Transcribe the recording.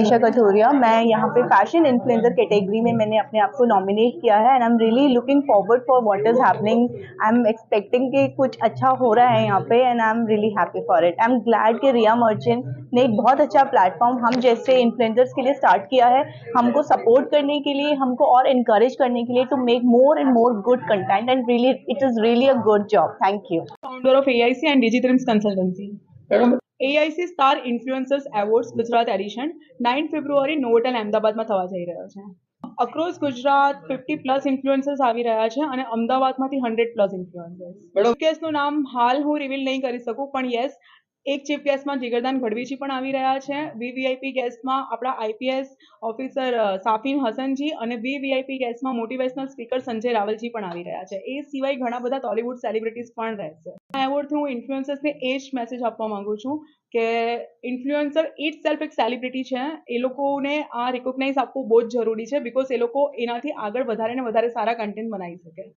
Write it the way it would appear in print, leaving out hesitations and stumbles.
मनीषा कथोरिया। मैं यहाँ पे फैशन इन्फ्लुएंसर कैटेगरी में मैंने अपने आप को नॉमिनेट किया है and I am really looking forward for what is happening. I am expecting कि कुछ अच्छा हो रहा है यहाँ पे and I am really happy for it. I am glad कि रिया मर्चेंट ने एक बहुत अच्छा प्लेटफॉर्म हम जैसे इन्फ्लुएंसर्स के लिए स्टार्ट किया है, हमको सपोर्ट करने के लिए, हमको और इनकरेज करने के लिए to make more and more good content and really it is really a good job. Thank you. Founder of AIC and Digitrim's Consultancy. AIC Star Influencers Awards Gujarat Edition 9 ફેબ્રુઆરી નોવોટેલ અમદાવાદમાં થવા જઈ રહ્યો છે. અક્રોસ ગુજરાત 50+ ઇન્ફ્લુએન્સર્સ આવી રહ્યા છે અને અમદાવાદમાંથી 100+ influencers. કેસનું નામ હાલ હું રિવીલ નહીં કરી શકું, પણ યસ, એક ચીફ ગેસ્ટમાં જીગરદાન ગઢવીજી પણ આવી રહ્યા છે. વીવીઆઈપી ગેસ્ટમાં આપણા આઈપીએસ ઓફિસર સાફીન હસનજી અને વીવીઆઈપી ગેસ્ટમાં મોટિવેશનલ સ્પીકર સંજય રાવલજી પણ આવી રહ્યા છે. એ સિવાય ઘણા બધા ટોલીવુડ સેલિબ્રિટીઝ પણ રહેશે. આ એવોર્ડથી હું ઇન્ફ્લુએન્સર્સને એ જ મેસેજ આપવા માંગુ છું કે ઇન્ફ્લુએન્સર ઇટ સેલ્ફ એક સેલિબ્રિટી છે. એ લોકોને આ રિકોગ્નાઇઝ આપવું બહુ જ જરૂરી છે, બિકોઝ એ લોકો એનાથી આગળ વધારે ને વધારે સારા કન્ટેન્ટ બનાવી શકે.